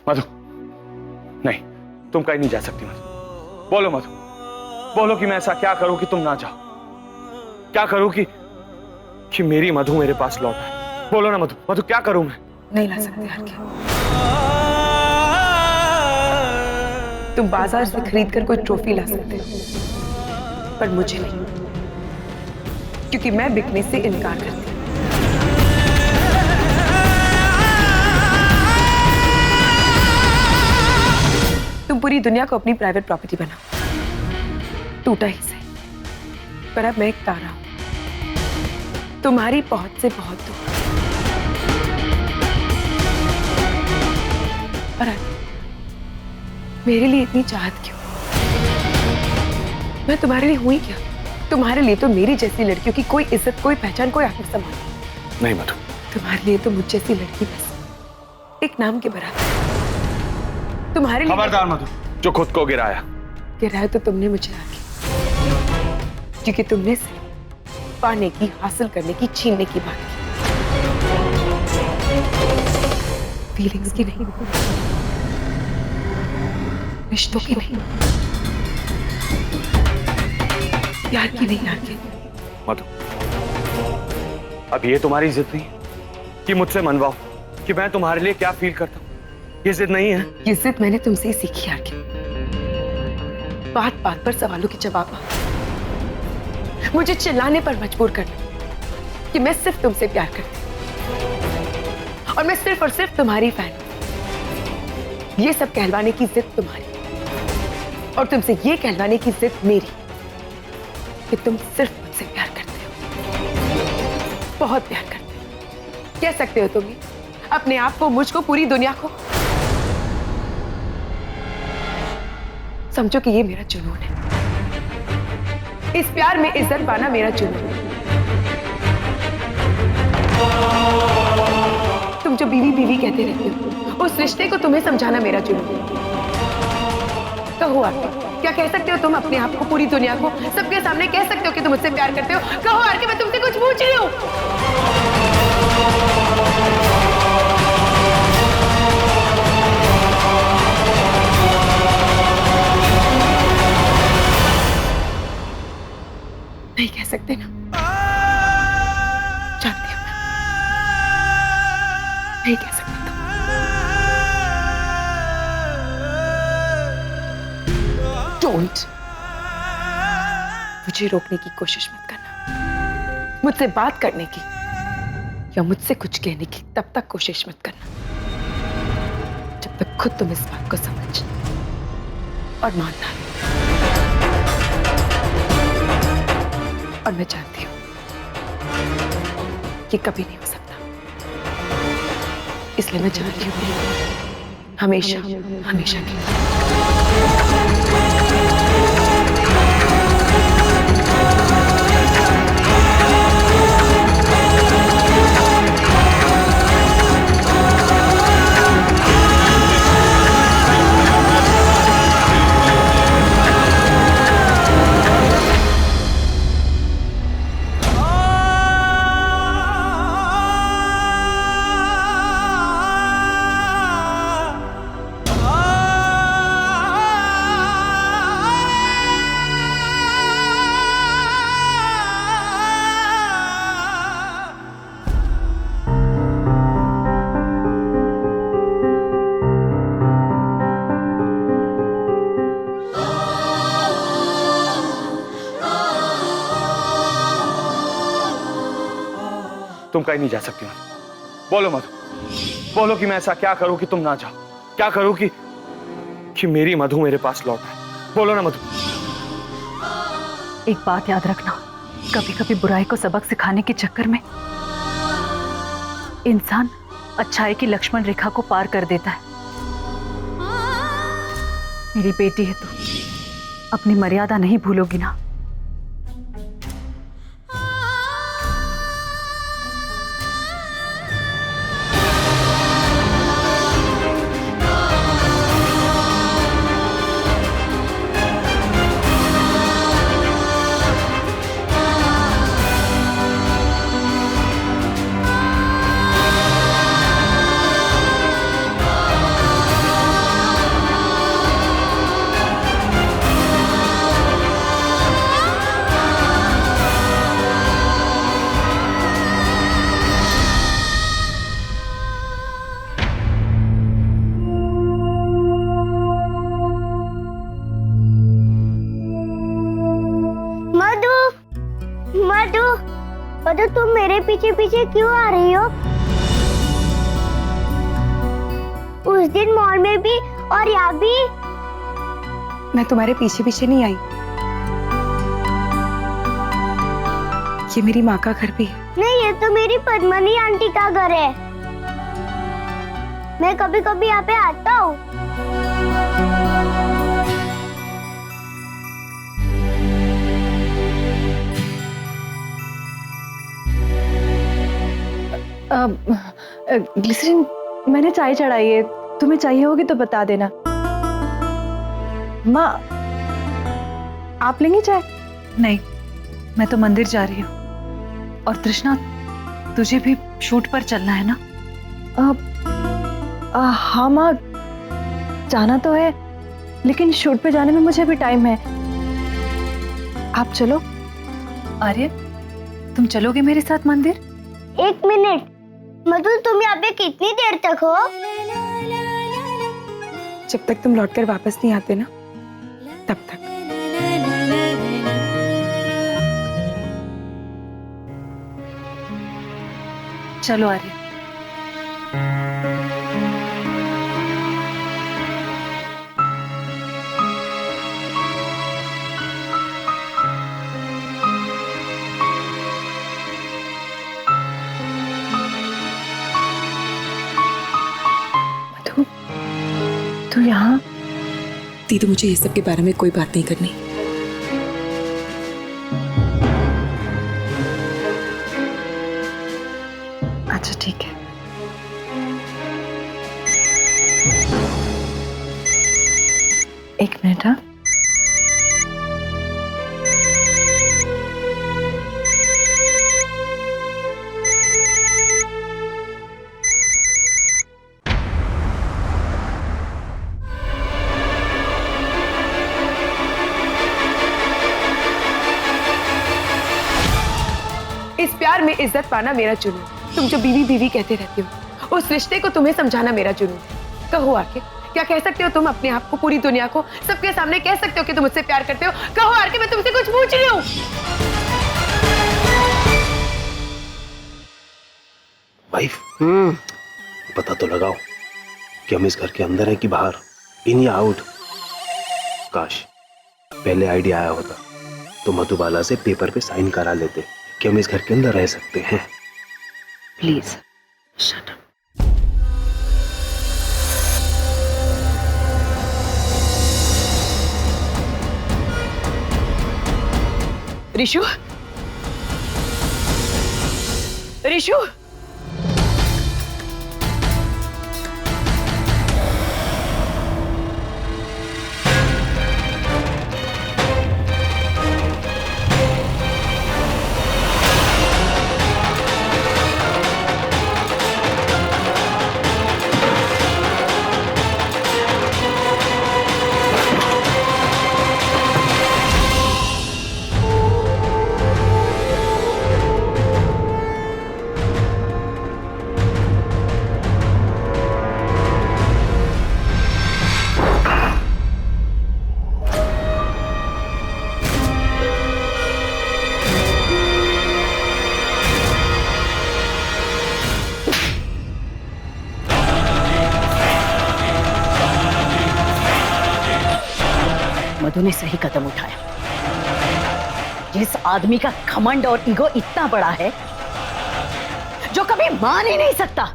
मधु, नहीं, तुम कहीं नहीं जा सकती मधु। बोलो मधु, बोलो कि मैं ऐसा क्या करूं कि तुम ना जाओ, क्या करूं कि मेरी मधु मेरे पास लौट आए। बोलो ना मधु, मधु क्या करूं मैं? नहीं ला सकते आरके। तुम बाजार से खरीद कर कोई ट्रॉफी ला सकते हो, पर मुझे नहीं, क्योंकि मैं बिकने से इनकार करती हूँ। तुम पूरी दुनिया को अपनी प्राइवेट प्रॉपर्टी बनाओ, टूटा ही सही, पर अब मैं एक तारा हूं, तुम्हारी पहुंच से बहुत दूर। पर मेरे लिए इतनी चाहत क्यों? मैं तुम्हारे लिए हुई क्या? तुम्हारे लिए तो मेरी जैसी लड़कियों की कोई इज्जत, कोई पहचान, कोई आत्मसम्मान नहीं मधु। तुम्हारे लिए तो मुझ जैसी लड़की बस एक नाम के बराबर। तुम्हारे लिए खबरदार मधु, जो खुद को गिराया। गिराया तो तुमने मुझे आगे, क्योंकि तुमने सिर्फ पाने की, हासिल करने की, छीनने की बात की, फीलिंग्स की नहीं, रिश्तों की नहीं, प्यार की नहीं आगे। मधु, अब ये तुम्हारी जिद नहीं कि मुझसे मनवाओ कि मैं तुम्हारे लिए क्या फील करता हूँ। ये जिद नहीं है। ये जिद मैंने तुमसे ही सीखी आगे। बात बात पर सवालों के जवाब, मुझे चिल्लाने पर मजबूर करना कि मैं सिर्फ तुमसे प्यार करती हूँ और मैं सिर्फ और सिर्फ तुम्हारी फैन हूं। ये सब कहलवाने की जिद तुम्हारी और तुमसे ये कहलवाने की जिद मेरी कि तुम सिर्फ मुझसे प्यार करते हो, बहुत प्यार करते हो। कह सकते हो तुम अपने आप को, मुझको, पूरी दुनिया को। समझो कि ये मेरा जुनून है, इस प्यार में इज्जत पाना मेरा जुनून है। तुम जो बीवी बीवी कहते रहते हो, उस रिश्ते को तुम्हें समझाना मेरा जुनून है। कहो आरके, क्या कह सकते हो तुम अपने आप को, पूरी दुनिया को, सबके सामने कह सकते हो कि तुम मुझसे प्यार करते हो? कहो आरके, मैं तुमसे कुछ पूछ रही हूँ। नहीं कह सकते ना? जानती हूँ मैं, नहीं कह सकते तुम। डोंट मुझे रोकने की कोशिश मत करना, मुझसे बात करने की या मुझसे कुछ कहने की तब तक कोशिश मत करना जब तक खुद तुम इस बात को समझ और मानना। और मैं जानती हूं कि कभी नहीं हो सकता, इसलिए मैं चाहती हूँ हमेशा हमेशा के लिए। तुम कहीं नहीं जा सकती मधु। बोलो मधु, बोलो कि मैं ऐसा क्या करूं कि तुम ना जाओ, क्या करूं कि मेरी मधु मेरे पास लौट आए। बोलो ना मधु। एक बात याद रखना, कभी कभी बुराई को सबक सिखाने के चक्कर में इंसान अच्छाई की लक्ष्मण रेखा को पार कर देता है। मेरी बेटी है, तो अपनी मर्यादा नहीं भूलोगी ना? मधु, मधु तुम मेरे पीछे पीछे क्यों आ रही हो? उस दिन मॉल में भी और यहाँ भी। मैं तुम्हारे पीछे पीछे नहीं आई, ये मेरी माँ का घर भी है। नहीं, ये तो मेरी पद्मनी आंटी का घर है। मैं कभी कभी यहाँ पे आता हूँ। ग्लिसरीन, मैंने चाय चढ़ाई है, तुम्हें चाहिए होगी तो बता देना। माँ, आप लेंगी चाय? नहीं, मैं तो मंदिर जा रही हूँ। और तृष्णा, तुझे भी शूट पर चलना है ना? हाँ माँ, जाना तो है, लेकिन शूट पे जाने में मुझे भी टाइम है। आप चलो। आर्य, तुम चलोगे मेरे साथ मंदिर? 1 मिनट, मधु तुम यहाँ पे कितनी देर तक हो? जब तक तुम लौटकर वापस नहीं आते ना, तब तक। चलो आर्य। मधु, तू यहाँ? दीदी, मुझे ये सब के बारे में कोई बात नहीं करनी। अच्छा ठीक है। एक मिनट। हाँ, इस प्यार में इज्जत पाना मेरा जुनून। तुम जो बीवी बीवी कहते रहते हो, उस रिश्ते को तुम्हें समझाना मेरा जुनून। कहो आके, क्या कह सकते हो तुम अपने आप को, पूरी दुनिया को, सबके सामने कह सकते हो कि तुम मुझसे प्यार करते हो? कहो आके, मैं तुमसे कुछ पूछ रही हूँ। वाइफ, पता तो लगाओ कि हम इस घर के अंदर है कि बाहर, इन या आउट। काश पहले आइडिया आया होता तो मधुबाला से पेपर पे साइन करा लेते कि हम इस घर के अंदर रह सकते हैं। Please shut up. Rishu, Rishu, Madhu ने सही कदम उठाया। जिस आदमी का घमंड और ईगो इतना बड़ा है, जो कभी मान ही नहीं सकता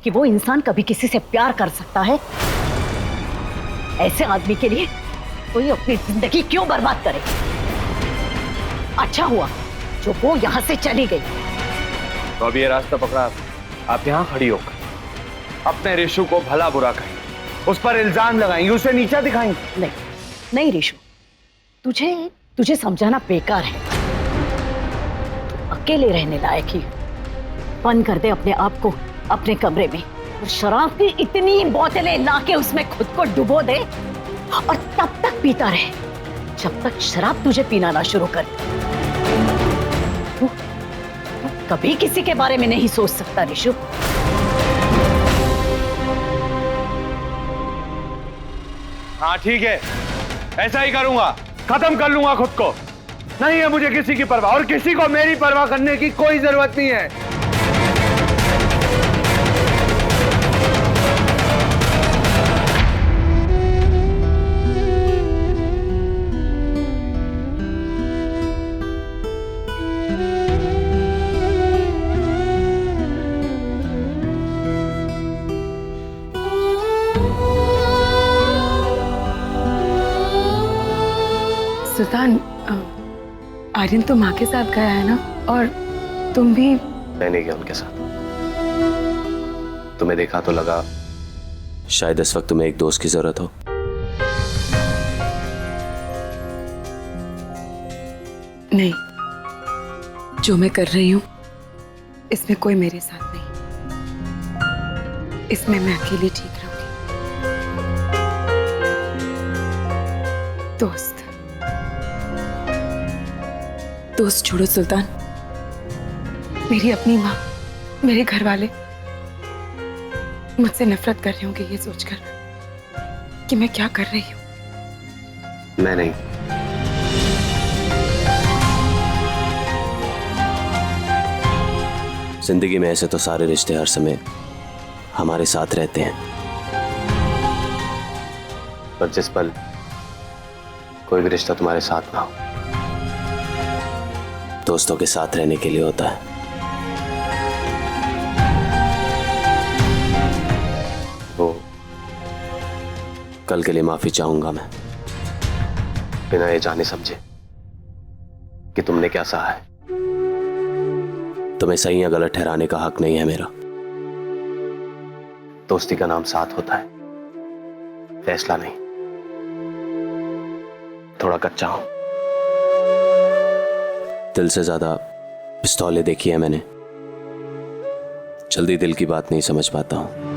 कि वो इंसान कभी किसी से प्यार कर सकता है, ऐसे आदमी के लिए कोई अपनी जिंदगी क्यों बर्बाद करे? अच्छा हुआ जो वो यहां से चली गई। तो अब ये रास्ता पकड़ा, आप यहाँ खड़ी होकर अपने रिशु को भला बुरा कहेंगे, उस पर इल्जाम लगाएंगे, उसे नीचा दिखाएंगे। नहीं नहीं रिशु, तुझे समझाना बेकार है। तू अकेले रहने लायक ही। बंद कर दे अपने आप को अपने कमरे में और शराब की इतनी बोतलें लाके उसमें खुद को डुबो दे और तब तक पीता रहे जब तक शराब तुझे पीना ना शुरू कर। तू कभी किसी के बारे में नहीं सोच सकता रिशु। हाँ ठीक है, ऐसा ही करूंगा, खत्म कर लूंगा खुद को। नहीं है मुझे किसी की परवाह, और किसी को मेरी परवाह करने की कोई जरूरत नहीं है। सुल्तान, आर्यन तो माँ के साथ गया है ना, और तुम भी? मैं नहीं गया उनके साथ। तुम्हें देखा तो लगा शायद इस वक्त तुम्हें एक दोस्त की जरूरत हो। नहीं, जो मैं कर रही हूँ इसमें कोई मेरे साथ नहीं, इसमें मैं अकेली ठीक रहूंगी। दोस्त? दोस्त छोड़ो सुल्तान। मेरी अपनी माँ, मेरे घर वाले मुझसे नफरत कर रहे होंगे ये सोचकर कि मैं क्या कर रही हूँ। मैं नहीं। जिंदगी में ऐसे तो सारे रिश्ते हर समय हमारे साथ रहते हैं, पर जिस पल कोई भी रिश्ता तुम्हारे साथ ना हो, दोस्तों के साथ रहने के लिए होता है। वो कल के लिए माफी चाहूंगा मैं, बिना ये जाने समझे कि तुमने क्या सहा है। तुम्हें सही या गलत ठहराने का हक नहीं है मेरा। दोस्ती का नाम साथ होता है, फैसला नहीं। थोड़ा कच्चा हूं, दिल से ज्यादा पिस्तौलें देखी है मैंने, जल्दी दिल की बात नहीं समझ पाता हूं।